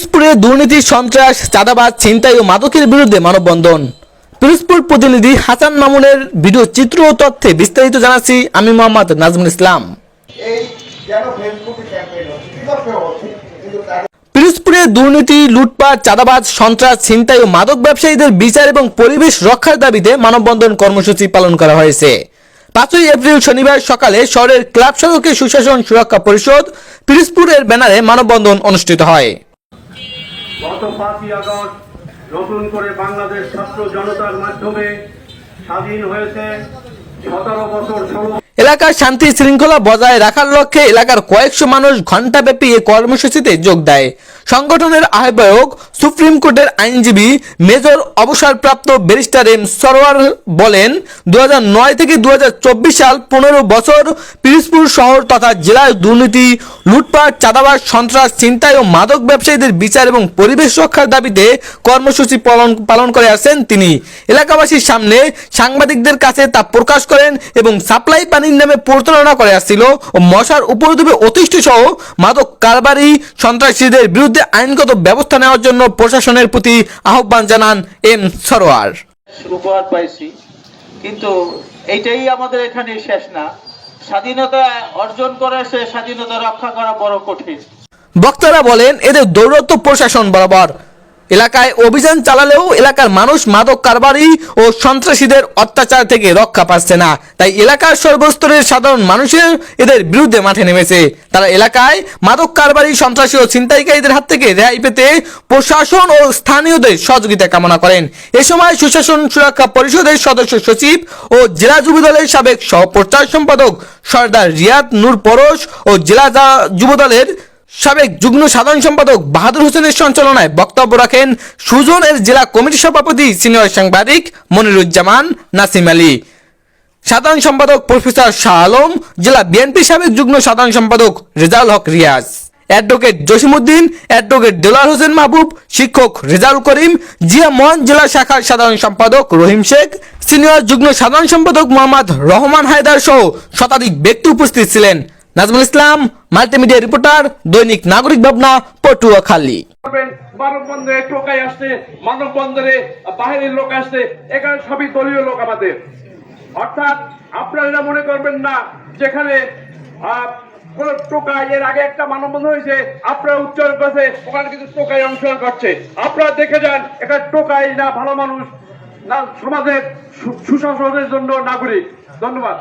পিরোজপুরে দুর্নীতি, সন্ত্রাস, চাঁদাবাজ, ছিনতাই ও মাদকের বিরুদ্ধে মানববন্ধন। পিরোজপুর প্রতিনিধি হাসান মামুনের ভিডিও চিত্র ও তথ্যে বিস্তারিত জানাচ্ছি আমি মোহাম্মদ নাজমুল ইসলাম। পিরোজপুরে দুর্নীতি, লুটপাট, চাঁদাবাজ, সন্ত্রাস, ছিনতাই ও মাদক ব্যবসায়ীদের বিচার এবং পরিবেশ রক্ষার দাবিতে মানববন্ধন কর্মসূচি পালন করা হয়েছে। 5ই এপ্রিল শনিবার সকালে শহরের ক্লাব সড়কে সুশাসন সুরক্ষা পরিষদ পিরোজপুরের ব্যানারে মানববন্ধন অনুষ্ঠিত হয়। গত 5ই আগস্ট নতুন করে বাংলাদেশ ছাত্র জনতার মাধ্যমে স্বাধীন হয়েছে। 17 বছর এলাকার শান্তি শৃঙ্খলা বজায় রাখার লক্ষ্যে এলাকার কয়েকশো মানুষ ঘণ্টাব্যাপী এই কর্মসূচিতে যোগ দেয়। সংগঠনের আহ্বায়ক সুপ্রিম কোর্টের আইনজীবী মেজর অবসরপ্রাপ্ত ব্যারিস্টার এম সরোয়ার বলেন, 2009 থেকে 2024 সাল 15 বছর পিরোজপুর শহর তথা জেলায় দুর্নীতি, লুটপাট, চাঁদাবাজ, সন্ত্রাস, ছিনতাই ও মাদক ব্যবসায়ীদের বিচার এবং পরিবেশ রক্ষার দাবিতে কর্মসূচি পালন করে আসছেন তিনি। এলাকাবাসীর সামনে সাংবাদিকদের কাছে তা প্রকাশ করেন এবং সাপ্লাই পানির নামে প্রতারণা করে আসছিল ও মশার উপদ্রবে অতিষ্ঠ সহ মাদক কারবারি, সন্ত্রাসীদের বিরুদ্ধে আইনগত ব্যবস্থা নেওয়ার জন্য প্রশাসনের প্রতি আহ্বান জানান এম সরোয়ার। উপহার পাইছি, কিন্তু এইটাই আমাদের এখানে শেষ না। স্বাধীনতা অর্জন করে সে স্বাধীনতা রক্ষা করা বড় কঠিন। বক্তারা বলেন, এদের দৌরত্ব প্রশাসন বরাবর। এলাকায় অভিযান চালালেও এলাকার মানুষ মাদক কারবারি ও সন্ত্রাসীদের অত্যাচার থেকে রক্ষা পাচ্ছে না। তাই এলাকার সর্বস্তরের সাধারণ মানুষের এদের বিরুদ্ধে মাঠে নেমেছে। তারা এলাকায় মাদক কারবারি, সন্ত্রাসী ও ছিনতাইকারীদের হাত থেকে রেহাই পেতে প্রশাসন ও স্থানীয়দের সহযোগিতা কামনা করেন। এ সময় সুশাসন সুরক্ষা পরিষদের সদস্য সচিব ও জেলা যুবদলের সাবেক সহ-প্রচার সম্পাদক সর্দার রিয়াদ নূর পরশ ও জেলা যুবদলের সাবেক যুগ্ম সাধারণ সম্পাদক বাহাদুর হোসেনের সঞ্চালনায় বক্তব্য রাখেন সুজনের জেলা কমিটির সভাপতি সিনিয়র সাংবাদিক মনিরুজ্জামান নাসিম আলী, সাধারণ সম্পাদক প্রফেসর শাহ আলম, জেলা বিএনপি সাবেক যুগ্ম সাধারণ সম্পাদক রেজাউল হক রিয়াজ, অ্যাডভোকেট জসিমউদ্দিন, অ্যাডভোকেট দেলোয়ার হোসেন মাহবুব, শিক্ষক রেজাউল করিম, জিয়া মোহন জেলা শাখার সাধারণ সম্পাদক রহিম শেখ, সিনিয়র যুগ্ম সাধারণ সম্পাদক মোহাম্মদ রহমান হায়দার সহ শতাধিক ব্যক্তি উপস্থিত ছিলেন। নাজমুল ইসলাম, মাল্টিমিডিয়া রিপোর্টার, দৈনিক নাগরিক ভাবনা, পটুয়াখালী। মানববন্ধনে টোকাই আসছে, মানববন্ধনে বাহিরের লোক আসছে, এখানে সবই দলীয় লোক আমাদের। অর্থাৎ আপনারা মনে করবেন না যেখানে কোন টোকাই, এর আগে একটা মানববন্ধন হয়েছে, আপনারা উচ্চারণ করছে, ওখানে কিন্তু টোকাই অংশগ্রহণ করছে। আপনারা দেখে যান, এটা টোকাই না ভালো মানুষ না সমাজের সুশাসনের জন্য নাগরিক। ধন্যবাদ।